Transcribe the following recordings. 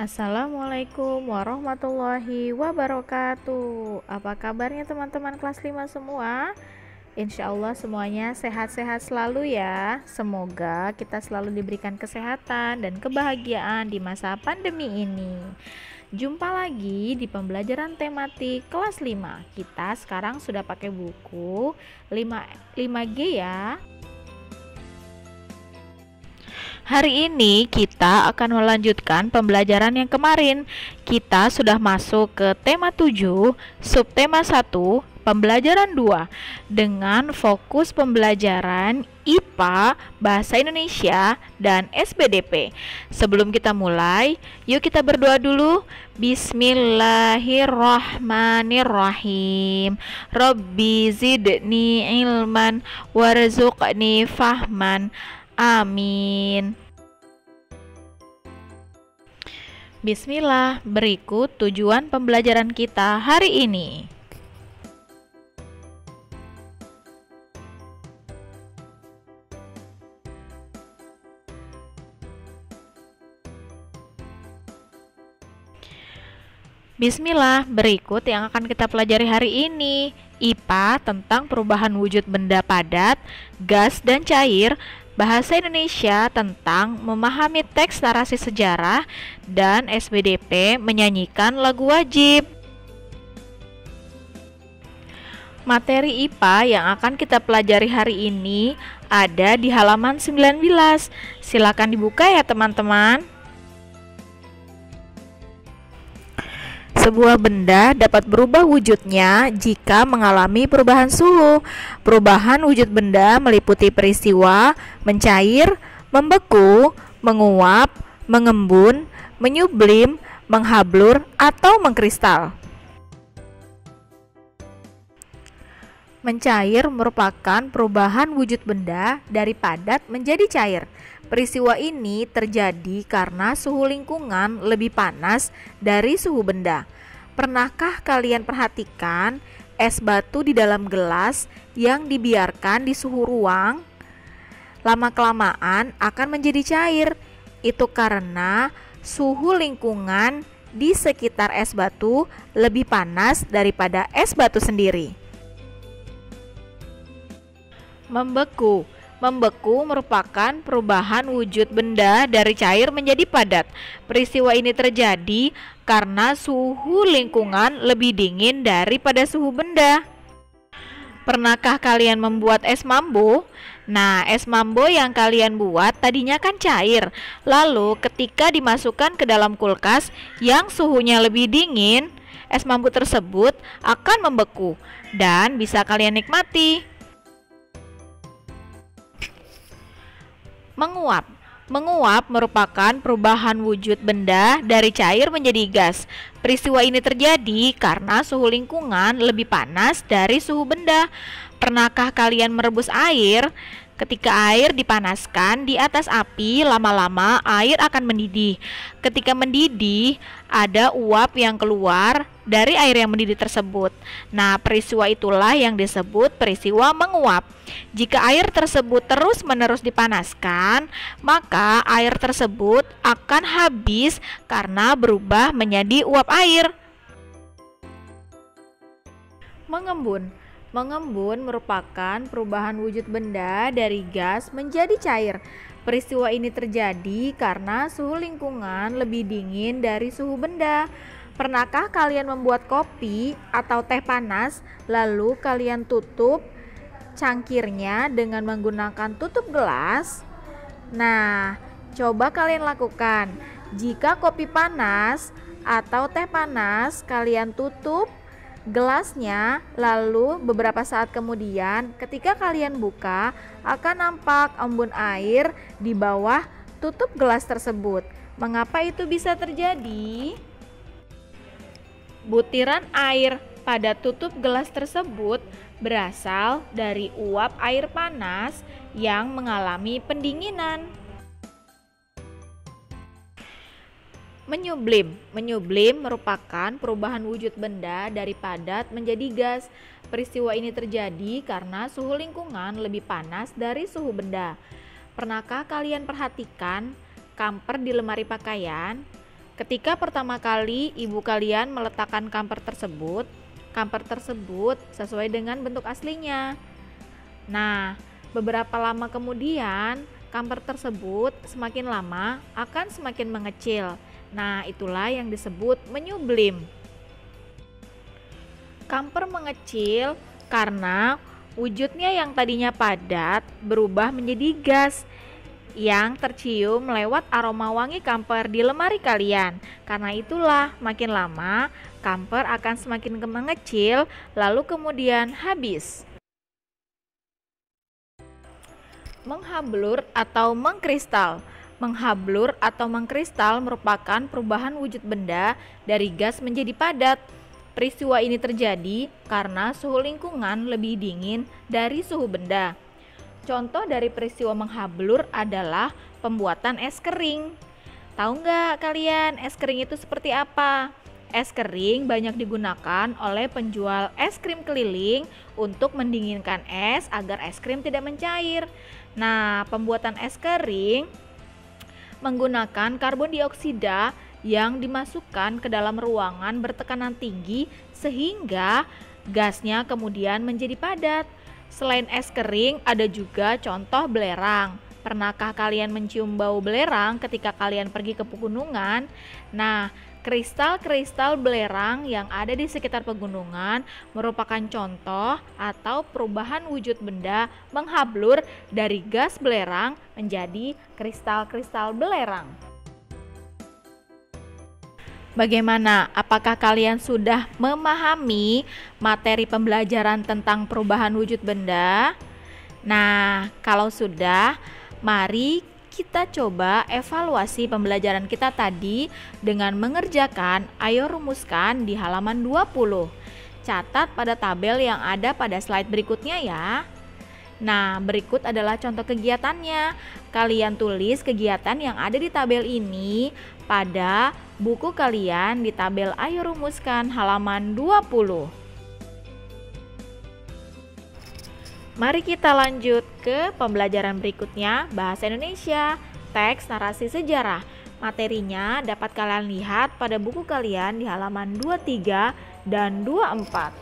Assalamualaikum warahmatullahi wabarakatuh. Apa kabarnya teman-teman kelas 5 semua? Insya Allah semuanya sehat-sehat selalu ya. Semoga kita selalu diberikan kesehatan dan kebahagiaan di masa pandemi ini. Jumpa lagi di pembelajaran tematik kelas 5. Kita sekarang sudah pakai buku 5G ya. Hari ini kita akan melanjutkan pembelajaran yang kemarin. Kita sudah masuk ke tema 7, subtema 1, pembelajaran 2 dengan fokus pembelajaran IPA, Bahasa Indonesia, dan SPDP. Sebelum kita mulai, yuk kita berdoa dulu. Bismillahirrahmanirrahim. Rabbi zidni ilman warzuqni fahman. Amin. Bismillah, berikut tujuan pembelajaran kita hari ini. Bismillah, berikut yang akan kita pelajari hari ini. IPA tentang perubahan wujud benda padat, gas, dan cair. Bahasa Indonesia tentang memahami teks narasi sejarah, dan SPDP menyanyikan lagu wajib. Materi IPA yang akan kita pelajari hari ini ada di halaman 19. Silakan dibuka ya teman-teman. Sebuah benda dapat berubah wujudnya jika mengalami perubahan suhu. Perubahan wujud benda meliputi peristiwa mencair, membeku, menguap, mengembun, menyublim, menghablur, atau mengkristal. Mencair merupakan perubahan wujud benda dari padat menjadi cair. Peristiwa ini terjadi karena suhu lingkungan lebih panas dari suhu benda. Pernahkah kalian perhatikan es batu di dalam gelas yang dibiarkan di suhu ruang? Lama-kelamaan akan menjadi cair. Itu karena suhu lingkungan di sekitar es batu lebih panas daripada es batu sendiri. Membeku merupakan perubahan wujud benda dari cair menjadi padat. Peristiwa ini terjadi karena suhu lingkungan lebih dingin daripada suhu benda. Pernahkah kalian membuat es mambo? Nah, es mambo yang kalian buat tadinya kan cair. Lalu ketika dimasukkan ke dalam kulkas yang suhunya lebih dingin, es mambo tersebut akan membeku dan bisa kalian nikmati. Menguap merupakan perubahan wujud benda dari cair menjadi gas. Peristiwa ini terjadi karena suhu lingkungan lebih panas dari suhu benda. Pernahkah kalian merebus air? Ketika air dipanaskan di atas api, lama-lama air akan mendidih. Ketika mendidih, ada uap yang keluar dari air yang mendidih tersebut. Nah, peristiwa itulah yang disebut peristiwa menguap. Jika air tersebut terus-menerus dipanaskan, maka air tersebut akan habis karena berubah menjadi uap air. Mengembun merupakan perubahan wujud benda dari gas menjadi cair. Peristiwa ini terjadi karena suhu lingkungan lebih dingin dari suhu benda. Pernahkah kalian membuat kopi atau teh panas, lalu kalian tutup cangkirnya dengan menggunakan tutup gelas? Nah, coba kalian lakukan. Jika kopi panas atau teh panas, kalian tutup gelasnya, lalu beberapa saat kemudian ketika kalian buka akan nampak embun air di bawah tutup gelas tersebut. Mengapa itu bisa terjadi? Butiran air pada tutup gelas tersebut berasal dari uap air panas yang mengalami pendinginan. Menyublim merupakan perubahan wujud benda dari padat menjadi gas. Peristiwa ini terjadi karena suhu lingkungan lebih panas dari suhu benda. Pernahkah kalian perhatikan kamper di lemari pakaian? Ketika pertama kali ibu kalian meletakkan kamper tersebut sesuai dengan bentuk aslinya. Nah, beberapa lama kemudian, kamper tersebut semakin lama akan semakin mengecil. Nah, itulah yang disebut menyublim. Kamper mengecil karena wujudnya yang tadinya padat berubah menjadi gas yang tercium lewat aroma wangi kamper di lemari kalian. Karena itulah makin lama kamper akan semakin mengecil lalu kemudian habis. Menghablur atau mengkristal. Menghablur atau mengkristal merupakan perubahan wujud benda dari gas menjadi padat. Peristiwa ini terjadi karena suhu lingkungan lebih dingin dari suhu benda. Contoh dari peristiwa menghablur adalah pembuatan es kering. Tahu nggak kalian es kering itu seperti apa? Es kering banyak digunakan oleh penjual es krim keliling untuk mendinginkan es agar es krim tidak mencair. Nah, pembuatan es kering menggunakan karbon dioksida yang dimasukkan ke dalam ruangan bertekanan tinggi sehingga gasnya kemudian menjadi padat. Selain es kering, ada juga contoh belerang. Pernahkah kalian mencium bau belerang ketika kalian pergi ke pegunungan? Nah, kristal-kristal belerang yang ada di sekitar pegunungan merupakan contoh atau perubahan wujud benda menghablur dari gas belerang menjadi kristal-kristal belerang. Bagaimana? Apakah kalian sudah memahami materi pembelajaran tentang perubahan wujud benda? Nah, kalau sudah, mari kita coba evaluasi pembelajaran kita tadi dengan mengerjakan. Ayo rumuskan di halaman 20. Catat pada tabel yang ada pada slide berikutnya ya. Nah, berikut adalah contoh kegiatannya. Kalian tulis kegiatan yang ada di tabel ini pada buku kalian di tabel Ayo Rumuskan halaman 20. Mari kita lanjut ke pembelajaran berikutnya, Bahasa Indonesia, teks narasi sejarah. Materinya dapat kalian lihat pada buku kalian di halaman 23 dan 24.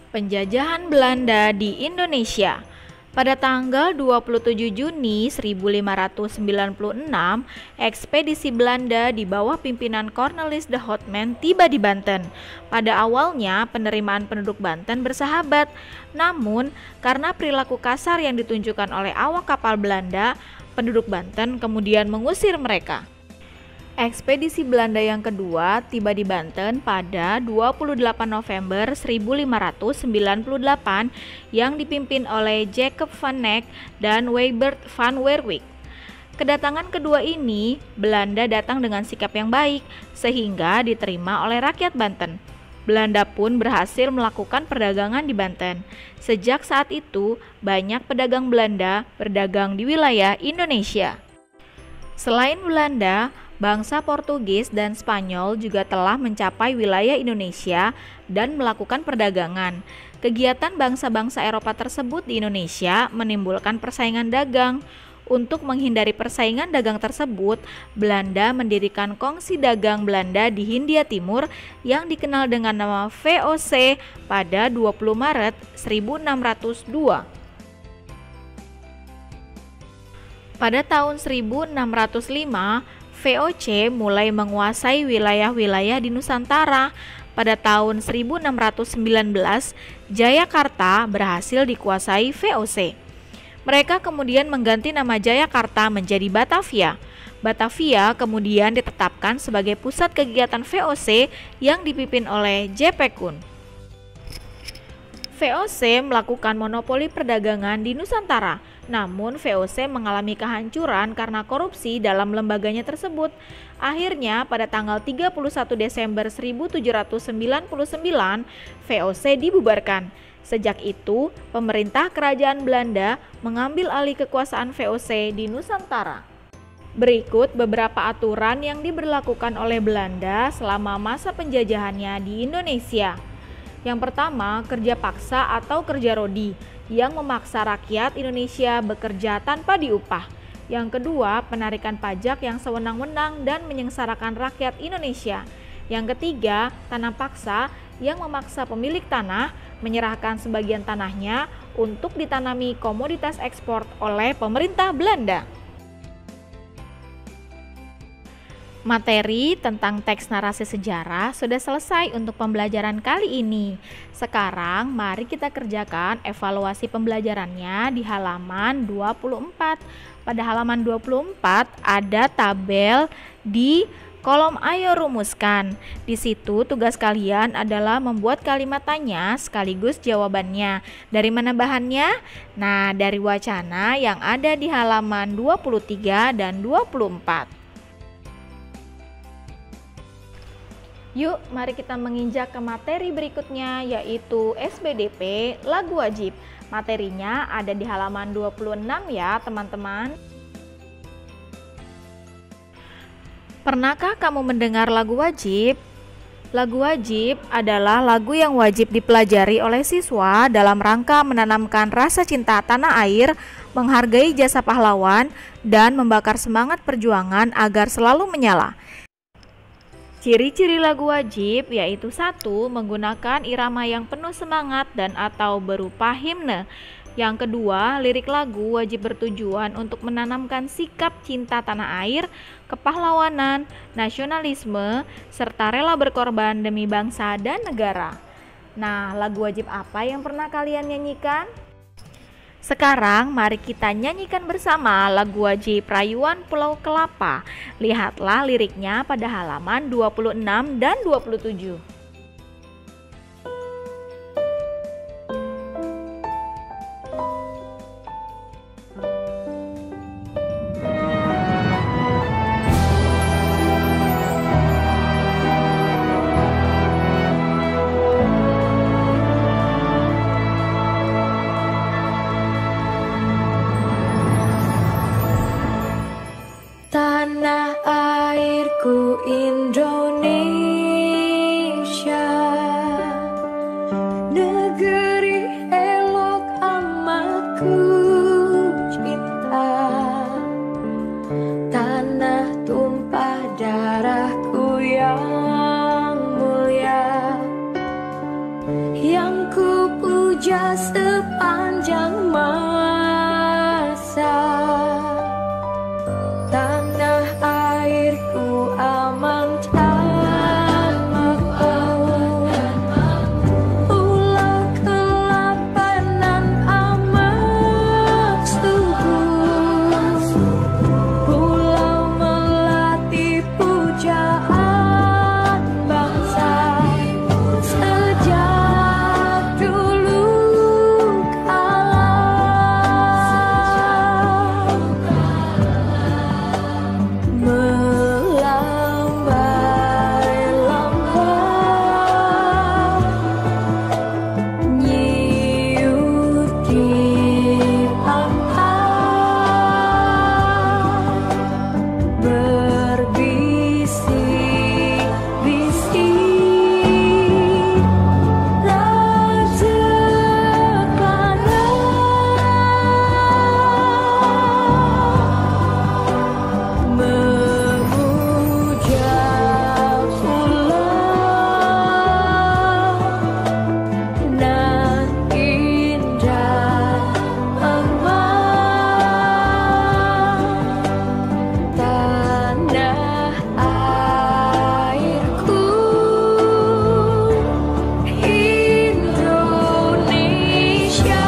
Penjajahan Belanda di Indonesia. Pada tanggal 27 Juni 1596, ekspedisi Belanda di bawah pimpinan Cornelis de Houtman tiba di Banten. Pada awalnya, penerimaan penduduk Banten bersahabat, namun karena perilaku kasar yang ditunjukkan oleh awak kapal Belanda, penduduk Banten kemudian mengusir mereka. Ekspedisi Belanda yang kedua tiba di Banten pada 28 November 1598 yang dipimpin oleh Jacob van Eyck dan Wybert van Werwijk. Kedatangan kedua ini, Belanda datang dengan sikap yang baik sehingga diterima oleh rakyat Banten. Belanda pun berhasil melakukan perdagangan di Banten. Sejak saat itu, banyak pedagang Belanda berdagang di wilayah Indonesia. Selain Belanda, bangsa Portugis dan Spanyol juga telah mencapai wilayah Indonesia dan melakukan perdagangan. Kegiatan bangsa-bangsa Eropa tersebut di Indonesia menimbulkan persaingan dagang. Untuk menghindari persaingan dagang tersebut, Belanda mendirikan Kongsi Dagang Belanda di Hindia Timur yang dikenal dengan nama VOC pada 20 Maret 1602. Pada tahun 1605, VOC mulai menguasai wilayah-wilayah di Nusantara. Pada tahun 1619, Jayakarta berhasil dikuasai VOC. Mereka kemudian mengganti nama Jayakarta menjadi Batavia. Batavia kemudian ditetapkan sebagai pusat kegiatan VOC yang dipimpin oleh J.P. Koen. VOC melakukan monopoli perdagangan di Nusantara. Namun VOC mengalami kehancuran karena korupsi dalam lembaganya tersebut. Akhirnya pada tanggal 31 Desember 1799, VOC dibubarkan. Sejak itu, pemerintah kerajaan Belanda mengambil alih kekuasaan VOC di Nusantara. Berikut beberapa aturan yang diberlakukan oleh Belanda selama masa penjajahannya di Indonesia. Yang pertama, kerja paksa atau kerja rodi yang memaksa rakyat Indonesia bekerja tanpa diupah. Yang kedua, penarikan pajak yang sewenang-wenang dan menyengsarakan rakyat Indonesia. Yang ketiga, tanah paksa yang memaksa pemilik tanah menyerahkan sebagian tanahnya untuk ditanami komoditas ekspor oleh pemerintah Belanda. Materi tentang teks narasi sejarah sudah selesai untuk pembelajaran kali ini. Sekarang mari kita kerjakan evaluasi pembelajarannya di halaman 24. Pada halaman 24 ada tabel di kolom ayo rumuskan. Di situ tugas kalian adalah membuat kalimat tanya sekaligus jawabannya. Dari mana bahannya? Nah, dari wacana yang ada di halaman 23 dan 24. Yuk, mari kita menginjak ke materi berikutnya, yaitu SBDP lagu wajib. Materinya ada di halaman 26 ya, teman-teman. Pernahkah kamu mendengar lagu wajib? Lagu wajib adalah lagu yang wajib dipelajari oleh siswa dalam rangka menanamkan rasa cinta tanah air, menghargai jasa pahlawan, dan membakar semangat perjuangan agar selalu menyala. Ciri-ciri lagu wajib yaitu 1. Menggunakan irama yang penuh semangat dan atau berupa himne. Yang kedua, lirik lagu wajib bertujuan untuk menanamkan sikap cinta tanah air, kepahlawanan, nasionalisme, serta rela berkorban demi bangsa dan negara. Nah, lagu wajib apa yang pernah kalian nyanyikan? Sekarang mari kita nyanyikan bersama lagu wajib Rayuan Pulau Kelapa. Lihatlah liriknya pada halaman 26 dan 27. Tanah airku Indonesia, negeri elok amat ku cinta. Tanah tumpah darahku yang mulia, yang ku puja sepanjang masa. Tanah airku aman dan makmur, Pulau Kelapa nan amat subur, pulau melati pujaan bangsa sejak dulu kala. Melambai-lambai nyiut di pantai, berbisik-bisik raja panah, memuja pulau nan indah emas, tanah airku Indonesia.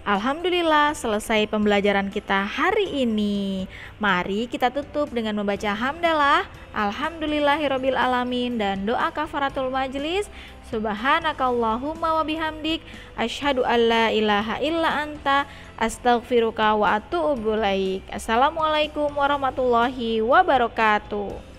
Alhamdulillah, selesai pembelajaran kita hari ini. Mari kita tutup dengan membaca hamdalah, alhamdulillahirabbil alamin, dan doa kafaratul majlis. Subhanakallahumma wa bihamdik, asyhadu alla ilaha illa anta, astaghfiruka wa atuubu ilaik. Assalamualaikum warahmatullahi wabarakatuh.